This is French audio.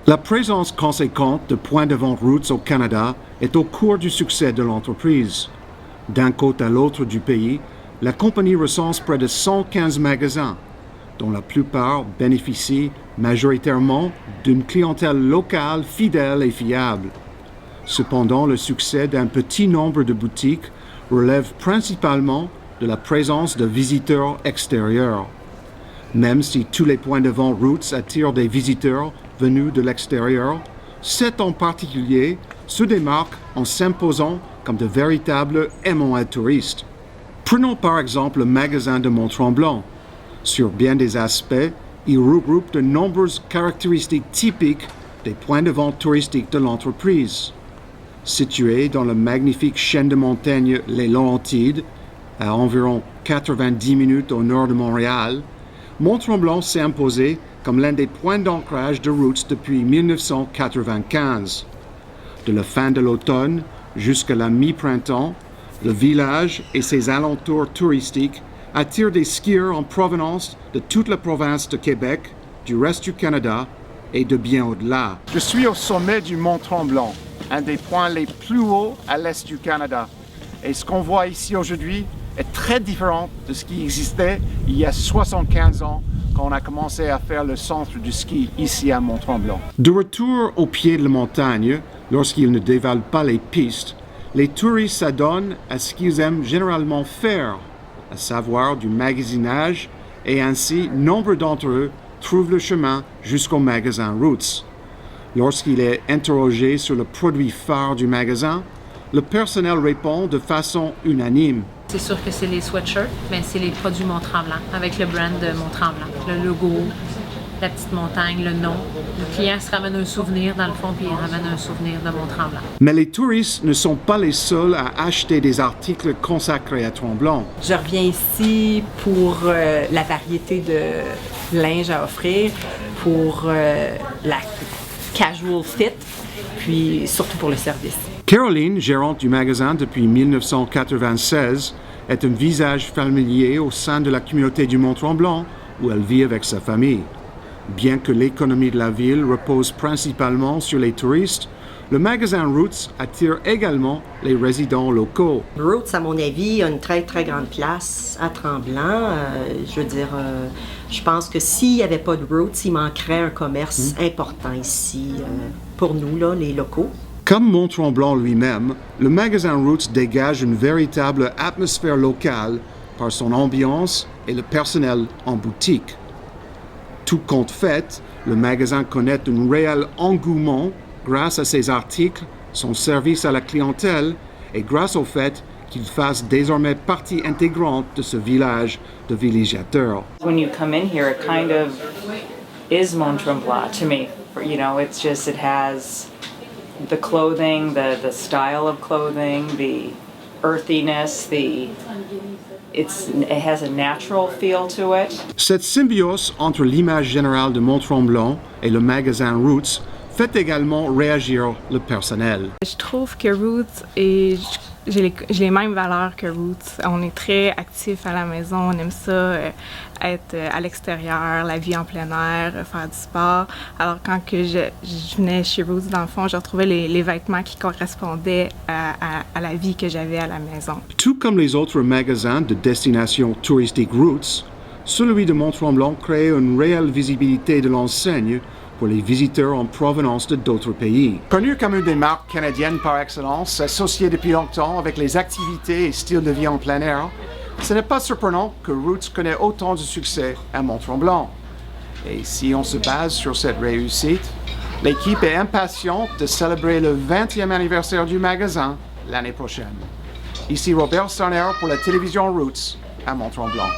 La présence conséquente de points de vente Roots au Canada est au cœur du succès de l'entreprise. D'un côté à l'autre du pays, la compagnie recense près de 115 magasins, dont la plupart bénéficient majoritairement d'une clientèle locale fidèle et fiable. Cependant, le succès d'un petit nombre de boutiques relève principalement de la présence de visiteurs extérieurs. Même si tous les points de vente Roots attirent des visiteurs venus de l'extérieur, 7 en particulier se démarquent en s'imposant comme de véritables aimants à touristes. Prenons par exemple le magasin de Mont-Tremblant. Sur bien des aspects, il regroupe de nombreuses caractéristiques typiques des points de vente touristiques de l'entreprise. Situé dans la magnifique chaîne de montagnes Les Laurentides, à environ 90 minutes au nord de Montréal, Mont-Tremblant s'est imposé comme l'un des points d'ancrage de Roots depuis 1995. De la fin de l'automne jusqu'à la mi-printemps, le village et ses alentours touristiques attirent des skieurs en provenance de toute la province de Québec, du reste du Canada et de bien au-delà. Je suis au sommet du Mont-Tremblant, un des points les plus hauts à l'est du Canada. Et ce qu'on voit ici aujourd'hui est très différent de ce qui existait il y a 75 ans quand on a commencé à faire le centre du ski ici à Mont-Tremblant. De retour au pied de la montagne, lorsqu'ils ne dévalent pas les pistes, les touristes s'adonnent à ce qu'ils aiment généralement faire, à savoir du magasinage, et ainsi nombre d'entre eux trouvent le chemin jusqu'au magasin Roots. Lorsqu'il est interrogé sur le produit phare du magasin, le personnel répond de façon unanime. C'est sûr que c'est les sweatshirts, mais c'est les produits Mont-Tremblant, avec le brand de Mont-Tremblant, le logo, la petite montagne, le nom. Le client se ramène un souvenir dans le fond, puis il ramène un souvenir de Mont-Tremblant. Mais les touristes ne sont pas les seuls à acheter des articles consacrés à Tremblant. Je reviens ici pour la variété de linge à offrir, pour la casual fit, puis surtout pour le service. Caroline, gérante du magasin depuis 1996, est un visage familier au sein de la communauté du Mont-Tremblant où elle vit avec sa famille. Bien que l'économie de la ville repose principalement sur les touristes, le magasin Roots attire également les résidents locaux. Roots, à mon avis, a une très, très grande place à Tremblant. Je pense que s'il n'y avait pas de Roots, il manquerait un commerce important ici pour nous, là, les locaux. Comme Mont-Tremblant lui-même, le magasin Roots dégage une véritable atmosphère locale par son ambiance et le personnel en boutique. Tout compte fait, le magasin connaît un réel engouement grâce à ses articles, son service à la clientèle et grâce au fait qu'il fasse désormais partie intégrante de ce village de villégiateurs. When you come in here, it kind of is Mont-Tremblant to me. You know, it's just, it has the clothing, the style of clothing, the earthiness, it has a natural feel to it. Cette symbiose entre l'image générale de Mont-Tremblant et le magasin Roots fait également réagir le personnel. Je trouve que Roots j'ai les mêmes valeurs que Roots. On est très actifs à la maison, on aime ça, être à l'extérieur, la vie en plein air, faire du sport. Alors quand que je venais chez Roots, dans le fond, je retrouvais les vêtements qui correspondaient à la vie que j'avais à la maison. Tout comme les autres magasins de destination touristique Roots, celui de Mont-Tremblant crée une réelle visibilité de l'enseigne pour les visiteurs en provenance de d'autres pays. Connu comme une des marques canadiennes par excellence, associée depuis longtemps avec les activités et styles de vie en plein air, ce n'est pas surprenant que Roots connaît autant de succès à Mont-Tremblant. Et si on se base sur cette réussite, l'équipe est impatiente de célébrer le 20e anniversaire du magasin l'année prochaine. Ici Robert Sarner pour la télévision Roots à Mont-Tremblant.